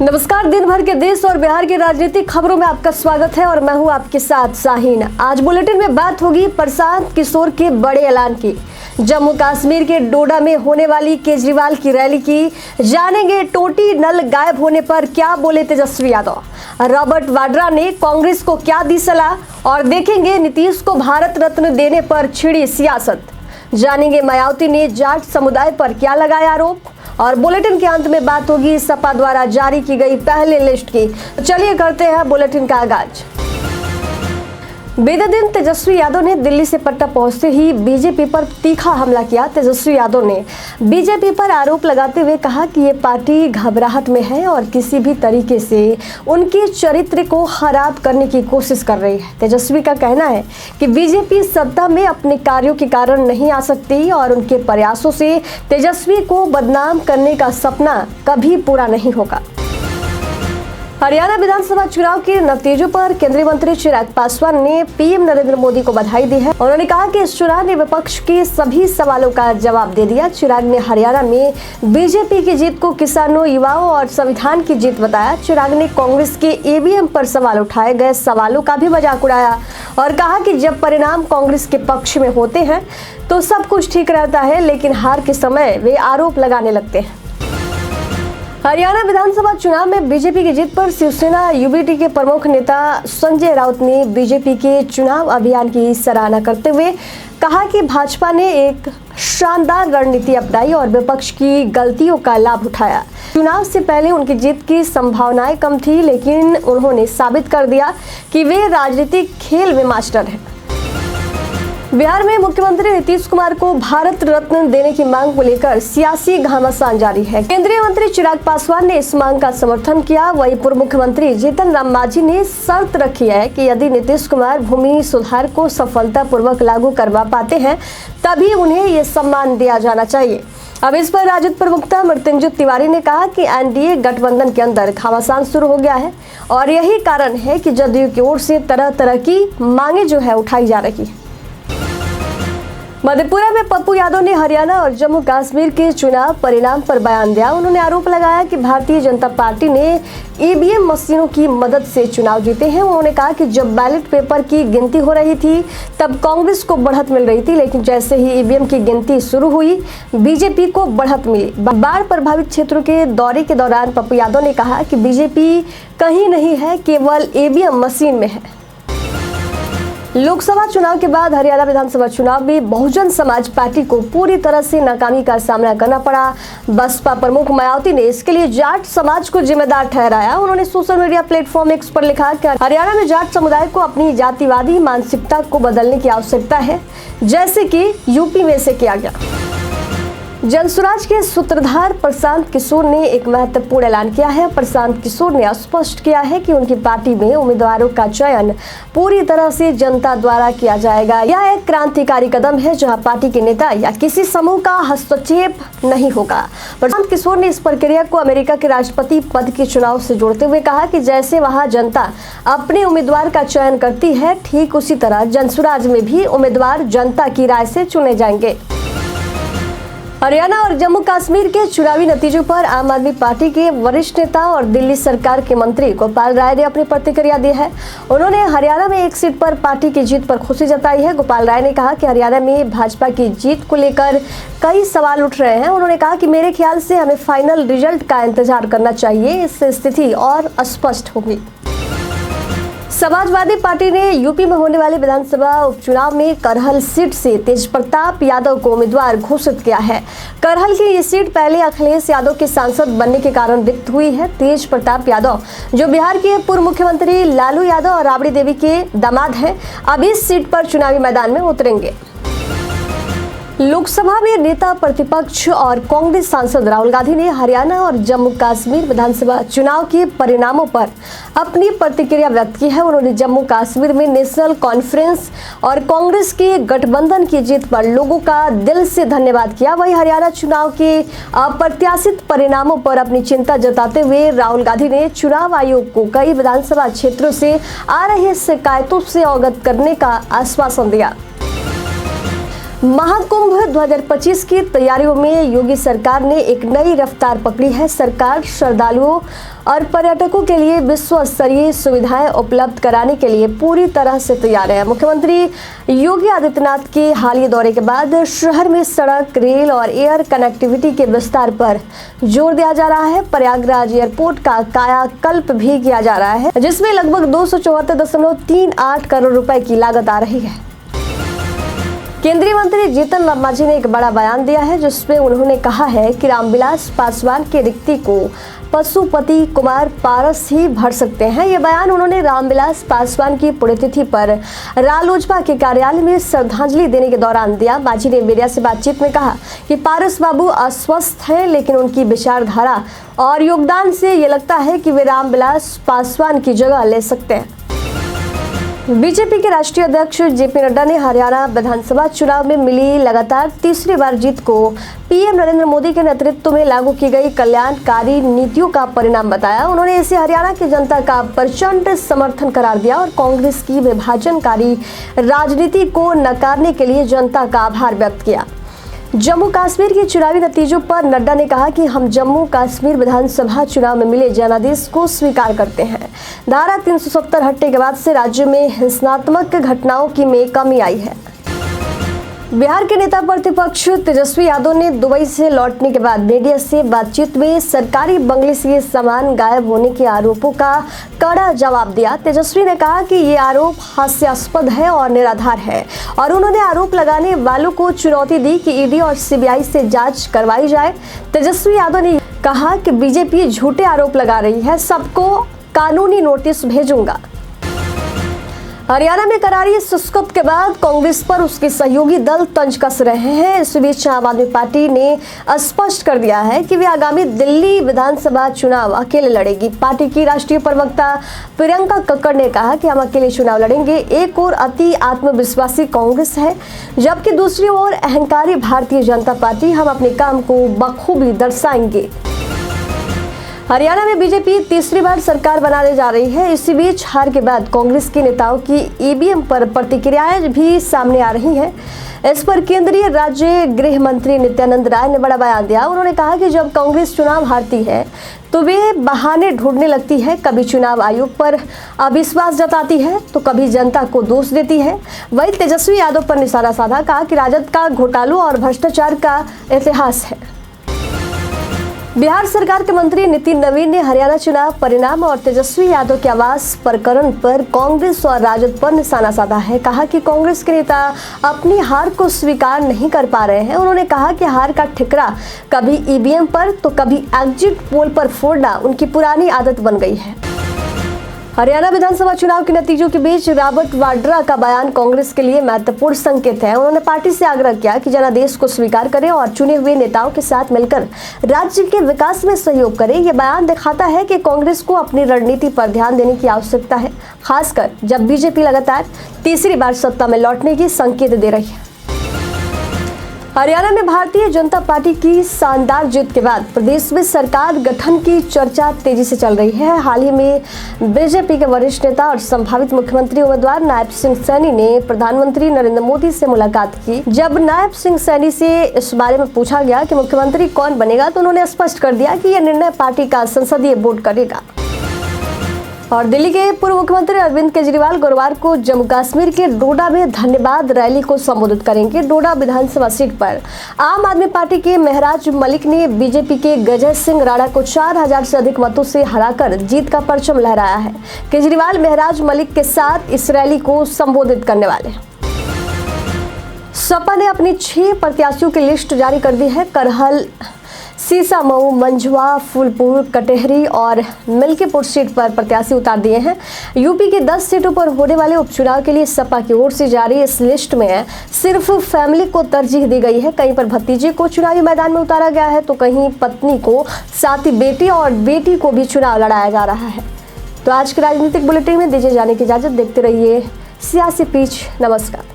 नमस्कार। दिन भर के देश और बिहार की राजनीतिक खबरों में आपका स्वागत है और मैं हूं आपके साथ शाहीन। आज बुलेटिन में बात होगी प्रशांत किशोर के बड़े ऐलान की, जम्मू कश्मीर के डोडा में होने वाली केजरीवाल की रैली की, जानेंगे टोटी नल गायब होने पर क्या बोले तेजस्वी यादव, रॉबर्ट वाड्रा ने कांग्रेस को क्या दी सलाह और देखेंगे नीतीश को भारत रत्न देने पर छिड़ी सियासत, जानेंगे मायावती ने जाट समुदाय पर क्या लगाया आरोप और बुलेटिन के अंत में बात होगी सपा द्वारा जारी की गई पहले लिस्ट की। तो चलिए करते हैं बुलेटिन का आगाज। बीते दिन तेजस्वी यादव ने दिल्ली से पटना पहुंचते ही बीजेपी पर तीखा हमला किया। तेजस्वी यादव ने बीजेपी पर आरोप लगाते हुए कहा कि ये पार्टी घबराहट में है और किसी भी तरीके से उनके चरित्र को खराब करने की कोशिश कर रही है। तेजस्वी का कहना है कि बीजेपी सत्ता में अपने कार्यों के कारण नहीं आ सकती और उनके प्रयासों से तेजस्वी को बदनाम करने का सपना कभी पूरा नहीं होगा। हरियाणा विधानसभा चुनाव के नतीजों पर केंद्रीय मंत्री चिराग पासवान ने पीएम नरेंद्र मोदी को बधाई दी है। उन्होंने कहा कि इस चुनाव ने विपक्ष के सभी सवालों का जवाब दे दिया। चिराग ने हरियाणा में बीजेपी की जीत को किसानों, युवाओं और संविधान की जीत बताया। चिराग ने कांग्रेस के ईवीएम पर सवाल उठाए गए सवालों का भी मजाक उड़ाया और कहा कि जब परिणाम कांग्रेस के पक्ष में होते हैं तो सब कुछ ठीक रहता है, लेकिन हार के समय वे आरोप लगाने लगते हैं। हरियाणा विधानसभा चुनाव में बीजेपी की जीत पर शिवसेना यूबीटी के प्रमुख नेता संजय राउत ने बीजेपी के चुनाव अभियान की सराहना करते हुए कहा कि भाजपा ने एक शानदार रणनीति अपनाई और विपक्ष की गलतियों का लाभ उठाया। चुनाव से पहले उनकी जीत की संभावनाएं कम थी, लेकिन उन्होंने साबित कर दिया कि वे राजनीतिक खेल में मास्टर हैं। बिहार में मुख्यमंत्री नीतीश कुमार को भारत रत्न देने की मांग को लेकर सियासी घमासान जारी है। केंद्रीय मंत्री चिराग पासवान ने इस मांग का समर्थन किया। वहीं पूर्व मुख्यमंत्री जीतन राम मांझी ने शर्त रखी है कि यदि नीतीश कुमार भूमि सुधार को सफलतापूर्वक लागू करवा पाते हैं तभी उन्हें ये सम्मान दिया जाना चाहिए। अब इस पर राजद प्रवक्ता मृत्युंजय तिवारी ने कहा कि एनडीए गठबंधन के अंदर घमासान शुरू हो गया है और यही कारण है कि जदयू की ओर से तरह तरह की मांगे जो है उठाई जा रही है। मधेपुरा में पप्पू यादव ने हरियाणा और जम्मू कश्मीर के चुनाव परिणाम पर बयान दिया। उन्होंने आरोप लगाया कि भारतीय जनता पार्टी ने ईवीएम मशीनों की मदद से चुनाव जीते हैं। उन्होंने कहा कि जब बैलेट पेपर की गिनती हो रही थी तब कांग्रेस को बढ़त मिल रही थी, लेकिन जैसे ही ईवीएम की गिनती शुरू हुई बीजेपी को बढ़त मिली। बाढ़ प्रभावित क्षेत्रों के दौरे के दौरान पप्पू यादव ने कहा कि बीजेपी कहीं नहीं है, केवल ईवीएम मशीन में है। लोकसभा चुनाव के बाद हरियाणा विधानसभा चुनाव में बहुजन समाज पार्टी को पूरी तरह से नाकामी का सामना करना पड़ा। बसपा प्रमुख मायावती ने इसके लिए जाट समाज को जिम्मेदार ठहराया। उन्होंने सोशल मीडिया प्लेटफॉर्म एक्स पर लिखा कि हरियाणा में जाट समुदाय को अपनी जातिवादी मानसिकता को बदलने की आवश्यकता है, जैसे कि यूपी में से किया गया। जनसुराज के सूत्रधार प्रशांत किशोर ने एक महत्वपूर्ण ऐलान किया है। प्रशांत किशोर ने स्पष्ट किया है कि उनकी पार्टी में उम्मीदवारों का चयन पूरी तरह से जनता द्वारा किया जाएगा। यह एक क्रांतिकारी कदम है जहां पार्टी के नेता या किसी समूह का हस्तक्षेप नहीं होगा। प्रशांत किशोर ने इस प्रक्रिया को अमेरिका के राष्ट्रपति पद के चुनाव से जोड़ते हुए कहा कि जैसे वहां जनता अपने उम्मीदवार का चयन करती है, ठीक उसी तरह जनसुराज में भी उम्मीदवार जनता की राय से चुने जाएंगे। हरियाणा और जम्मू कश्मीर के चुनावी नतीजों पर आम आदमी पार्टी के वरिष्ठ नेता और दिल्ली सरकार के मंत्री गोपाल राय ने अपनी प्रतिक्रिया दी है। उन्होंने हरियाणा में एक सीट पर पार्टी की जीत पर खुशी जताई है। गोपाल राय ने कहा कि हरियाणा में भाजपा की जीत को लेकर कई सवाल उठ रहे हैं। उन्होंने कहा कि मेरे ख्याल से हमें फाइनल रिजल्ट का इंतजार करना चाहिए, इससे स्थिति और स्पष्ट होगी। समाजवादी पार्टी ने यूपी में होने वाले विधानसभा उपचुनाव में करहल सीट से तेज प्रताप यादव को उम्मीदवार घोषित किया है। करहल की ये सीट पहले अखिलेश यादव के सांसद बनने के कारण रिक्त हुई है। तेज प्रताप यादव जो बिहार के पूर्व मुख्यमंत्री लालू यादव और राबड़ी देवी के दामाद हैं, अब इस सीट पर चुनावी मैदान में उतरेंगे। लोकसभा में नेता प्रतिपक्ष और कांग्रेस सांसद राहुल गांधी ने हरियाणा और जम्मू कश्मीर विधानसभा चुनाव के परिणामों पर अपनी प्रतिक्रिया व्यक्त की है। उन्होंने जम्मू कश्मीर में नेशनल कॉन्फ्रेंस और कांग्रेस के गठबंधन की जीत पर लोगों का दिल से धन्यवाद किया। वहीं हरियाणा चुनाव के अप्रत्याशित परिणामों पर अपनी चिंता जताते हुए राहुल गांधी ने चुनाव आयोग को कई विधानसभा क्षेत्रों से आ रही शिकायतों से अवगत करने का आश्वासन दिया। महाकुंभ 2025 की तैयारियों में योगी सरकार ने एक नई रफ्तार पकड़ी है। सरकार श्रद्धालुओं और पर्यटकों के लिए विश्व स्तरीय सुविधाएं उपलब्ध कराने के लिए पूरी तरह से तैयार है। मुख्यमंत्री योगी आदित्यनाथ के हालिया दौरे के बाद शहर में सड़क, रेल और एयर कनेक्टिविटी के विस्तार पर जोर दिया जा रहा है। प्रयागराज एयरपोर्ट का कायाकल्प भी किया जा रहा है, जिसमें लगभग 274.38 करोड़ रुपए की लागत आ रही है। केंद्रीय मंत्री जीतन राम मांझी ने एक बड़ा बयान दिया है, जिसमें उन्होंने कहा है कि रामविलास पासवान की रिक्ति को पशुपति कुमार पारस ही भर सकते हैं। ये बयान उन्होंने रामविलास पासवान की पुण्यतिथि पर रालोजपा के कार्यालय में श्रद्धांजलि देने के दौरान दिया। मांझी ने मीडिया से बातचीत में कहा कि पारस बाबू अस्वस्थ हैं, लेकिन उनकी विचारधारा और योगदान से ये लगता है कि वे रामविलास पासवान की जगह ले सकते हैं। बीजेपी के राष्ट्रीय अध्यक्ष जेपी नड्डा ने हरियाणा विधानसभा चुनाव में मिली लगातार तीसरी बार जीत को पीएम नरेंद्र मोदी के नेतृत्व में लागू की गई कल्याणकारी नीतियों का परिणाम बताया। उन्होंने इसे हरियाणा की जनता का प्रचंड समर्थन करार दिया और कांग्रेस की विभाजनकारी राजनीति को नकारने के लिए जनता का आभार व्यक्त किया। जम्मू कश्मीर के चुनावी नतीजों पर नड्डा ने कहा कि हम जम्मू कश्मीर विधानसभा चुनाव में मिले जनादेश को स्वीकार करते हैं। धारा 370 हटने के बाद से राज्य में हिंसात्मक घटनाओं की में कमी आई है। बिहार के नेता प्रतिपक्ष तेजस्वी यादव ने दुबई से लौटने के बाद मीडिया से बातचीत में सरकारी बंगले से सामान गायब होने के आरोपों का कड़ा जवाब दिया। तेजस्वी ने कहा कि ये आरोप हास्यास्पद है और निराधार है और उन्होंने आरोप लगाने वालों को चुनौती दी कि ईडी और सीबीआई से जांच करवाई जाए। तेजस्वी यादव ने कहा कि बीजेपी झूठे आरोप लगा रही है, सबको कानूनी नोटिस भेजूंगा। हरियाणा में करारी शिकस्त के बाद कांग्रेस पर उसके सहयोगी दल तंज कस रहे हैं। इस बीच आम आदमी पार्टी ने स्पष्ट कर दिया है कि वे आगामी दिल्ली विधानसभा चुनाव अकेले लड़ेगी। पार्टी की राष्ट्रीय प्रवक्ता प्रियंका कक्कड़ ने कहा कि हम अकेले चुनाव लड़ेंगे। एक ओर अति आत्मविश्वासी कांग्रेस है, जबकि दूसरी ओर अहंकारी भारतीय जनता पार्टी। हम अपने काम को बखूबी दर्शाएंगे। हरियाणा में बीजेपी तीसरी बार सरकार बनाने जा रही है। इसी बीच हार के बाद कांग्रेस के नेताओं की ईवीएम पर प्रतिक्रियाएं भी सामने आ रही हैं। इस पर केंद्रीय राज्य गृह मंत्री नित्यानंद राय ने बड़ा बयान दिया। उन्होंने कहा कि जब कांग्रेस चुनाव हारती है तो वे बहाने ढूंढने लगती है। कभी चुनाव आयोग पर अविश्वास जताती है तो कभी जनता को दोष देती है। वही तेजस्वी यादव पर निशाना साधा, कहा कि राजद का घोटालों और भ्रष्टाचार का इतिहास है। बिहार सरकार के मंत्री नितिन नवीन ने हरियाणा चुनाव परिणाम और तेजस्वी यादव के आवास प्रकरण पर कांग्रेस और राजद पर निशाना साधा है। कहा कि कांग्रेस के नेता अपनी हार को स्वीकार नहीं कर पा रहे हैं। उन्होंने कहा कि हार का ठिकरा कभी ईवीएम पर तो कभी एग्जिट पोल पर फोड़ना उनकी पुरानी आदत बन गई है। हरियाणा विधानसभा चुनाव के नतीजों के बीच रॉबर्ट वाड्रा का बयान कांग्रेस के लिए महत्वपूर्ण संकेत है। उन्होंने पार्टी से आग्रह किया कि जनादेश को स्वीकार करें और चुने हुए नेताओं के साथ मिलकर राज्य के विकास में सहयोग करें। यह बयान दिखाता है कि कांग्रेस को अपनी रणनीति पर ध्यान देने की आवश्यकता है, खासकर जब बीजेपी लगातार तीसरी बार सत्ता में लौटने की संकेत दे रही है। हरियाणा में भारतीय जनता पार्टी की शानदार जीत के बाद प्रदेश में सरकार गठन की चर्चा तेजी से चल रही है। हाल ही में बीजेपी के वरिष्ठ नेता और संभावित मुख्यमंत्री उम्मीदवार नायब सिंह सैनी ने प्रधानमंत्री नरेंद्र मोदी से मुलाकात की। जब नायब सिंह सैनी से इस बारे में पूछा गया कि मुख्यमंत्री कौन बनेगा, तो उन्होंने स्पष्ट कर दिया कि यह निर्णय पार्टी का संसदीय बोर्ड करेगा। और दिल्ली के पूर्व मुख्यमंत्री अरविंद केजरीवाल गुरुवार को जम्मू कश्मीर के डोडा में धन्यवाद रैली को संबोधित करेंगे। डोडा विधानसभा सीट पर आम आदमी पार्टी के महराज मलिक ने बीजेपी के गजय सिंह राणा को 4000 से अधिक मतों से हराकर जीत का परचम लहराया है। केजरीवाल महराज मलिक के साथ इस रैली को संबोधित करने वाले हैं। सपा ने अपनी 6 प्रत्याशियों की लिस्ट जारी कर दी है। करहल, सीसामऊ, मंझवा, फूलपुर, कटेहरी और मिल्कीपुर सीट पर प्रत्याशी उतार दिए हैं। यूपी के 10 सीटों पर होने वाले उपचुनाव के लिए सपा की ओर से जारी इस लिस्ट में सिर्फ फैमिली को तरजीह दी गई है। कहीं पर भतीजे को चुनावी मैदान में उतारा गया है तो कहीं पत्नी को, साथ ही बेटी और बेटी को भी चुनाव लड़ाया जा रहा है। तो आज के राजनीतिक बुलेटिन में दीजिए जाने की इजाजत। देखते रहिए सियासी पिच। नमस्कार।